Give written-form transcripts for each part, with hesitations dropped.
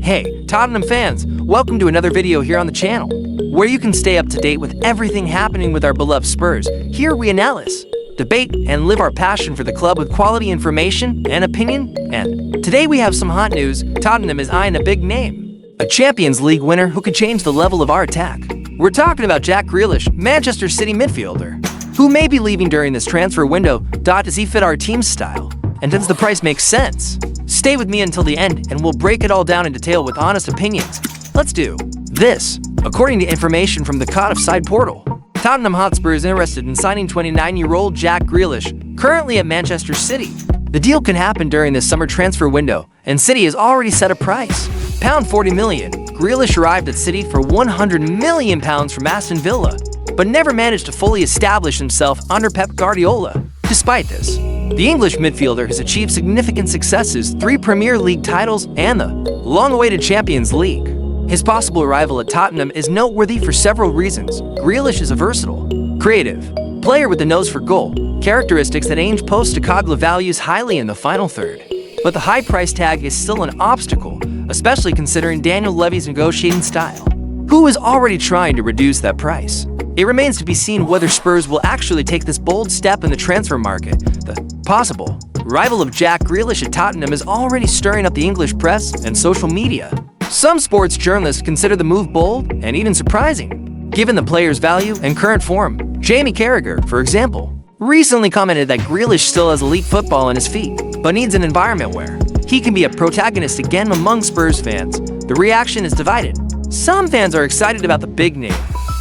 Hey, Tottenham fans, welcome to another video here on the channel, where you can stay up to date with everything happening with our beloved Spurs. Here we analyze, debate, and live our passion for the club with quality information and opinion. And today we have some hot news. Tottenham is eyeing a big name, a Champions League winner who could change the level of our attack. We're talking about Jack Grealish, Manchester City midfielder, who may be leaving during this transfer window. Does he fit our team's style? And does the price make sense? Stay with me until the end and we'll break it all down in detail with honest opinions. Let's do this. According to information from the COT side portal, Tottenham Hotspur is interested in signing 29-year-old Jack Grealish, currently at Manchester City. The deal can happen during this summer transfer window, and City has already set a price. £40 million. Grealish arrived at City for £100 million from Aston Villa, but never managed to fully establish himself under Pep Guardiola. Despite this, the English midfielder has achieved significant successes, 3 Premier League titles and the long-awaited Champions League. His possible arrival at Tottenham is noteworthy for several reasons. Grealish is a versatile, creative player with a nose for goal, characteristics that Ange Postecoglou values highly in the final third. But the high price tag is still an obstacle, especially considering Daniel Levy's negotiating style, who is already trying to reduce that price. It remains to be seen whether Spurs will actually take this bold step in the transfer market. The possible arrival of Jack Grealish at Tottenham is already stirring up the English press and social media. Some sports journalists consider the move bold and even surprising, given the player's value and current form. Jamie Carragher, for example, recently commented that Grealish still has elite football on his feet, but needs an environment where he can be a protagonist again. Among Spurs fans, the reaction is divided. Some fans are excited about the big name,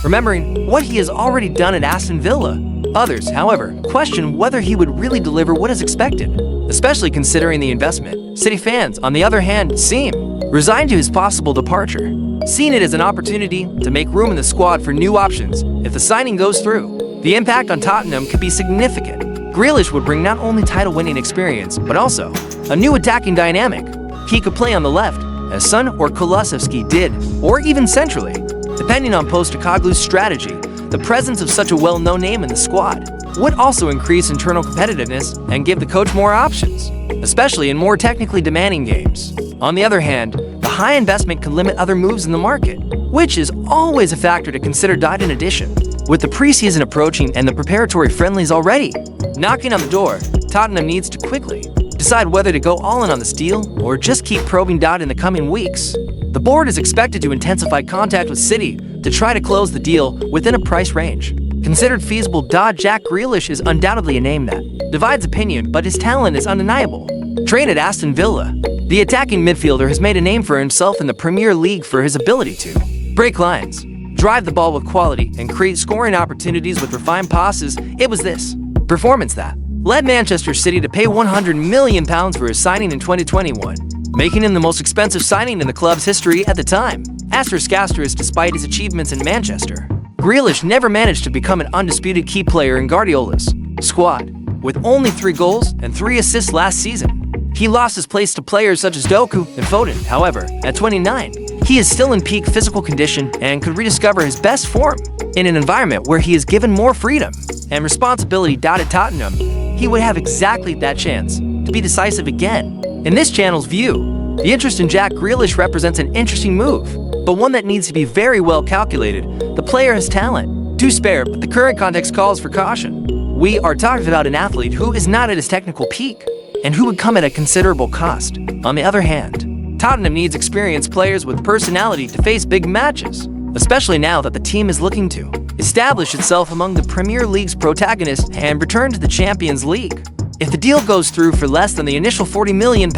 remembering what he has already done at Aston Villa. Others, however, question whether he would really deliver what is expected, especially considering the investment. City fans, on the other hand, seem resigned to his possible departure, seeing it as an opportunity to make room in the squad for new options. If the signing goes through, the impact on Tottenham could be significant. Grealish would bring not only title-winning experience, but also a new attacking dynamic. He could play on the left, as Son or Kulusevski did, or even centrally. Depending on Postecoglou's strategy, the presence of such a well-known name in the squad would also increase internal competitiveness and give the coach more options, especially in more technically demanding games. On the other hand, the high investment can limit other moves in the market, which is always a factor to consider. In addition, with the preseason approaching and the preparatory friendlies already knocking on the door, Tottenham needs to quickly decide whether to go all in on this deal or just keep probing in the coming weeks. The board is expected to intensify contact with City to try to close the deal within a price range considered feasible. Jack Grealish is undoubtedly a name that divides opinion, but his talent is undeniable. Trained at Aston Villa, the attacking midfielder has made a name for himself in the Premier League for his ability to break lines, drive the ball with quality, and create scoring opportunities with refined passes. It was this performance that led Manchester City to pay £100 million for his signing in 2021, making him the most expensive signing in the club's history at the time. Asterisk, despite his achievements in Manchester, Grealish never managed to become an undisputed key player in Guardiola's squad. With only 3 goals and 3 assists last season, he lost his place to players such as Doku and Foden. However, at 29, he is still in peak physical condition and could rediscover his best form in an environment where he is given more freedom and responsibility. At Tottenham, he would have exactly that chance to be decisive again. In this channel's view, the interest in Jack Grealish represents an interesting move, but one that needs to be very well calculated. The player has talent to spare, but the current context calls for caution. We are talking about an athlete who is not at his technical peak and who would come at a considerable cost. On the other hand, Tottenham needs experienced players with personality to face big matches, especially now that the team is looking to establish itself among the Premier League's protagonists and return to the Champions League. If the deal goes through for less than the initial £40 million,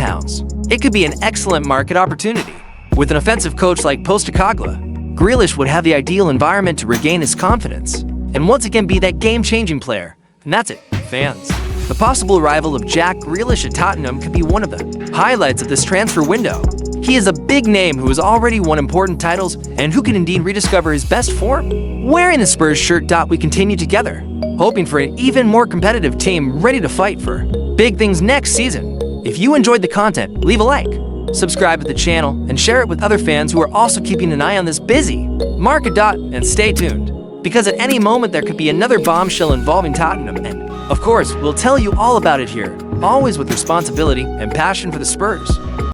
it could be an excellent market opportunity. With an offensive coach like Postecoglou, Grealish would have the ideal environment to regain his confidence and once again be that game-changing player. And that's it, fans. The possible arrival of Jack Grealish at Tottenham could be one of the highlights of this transfer window. He is a big name who has already won important titles and who can indeed rediscover his best form. Wearing the Spurs shirt, we continue together, hoping for an even more competitive team ready to fight for big things next season. If you enjoyed the content, leave a like, subscribe to the channel, and share it with other fans who are also keeping an eye on this busy market. And stay tuned, because at any moment there could be another bombshell involving Tottenham, and of course, we'll tell you all about it here, always with responsibility and passion for the Spurs.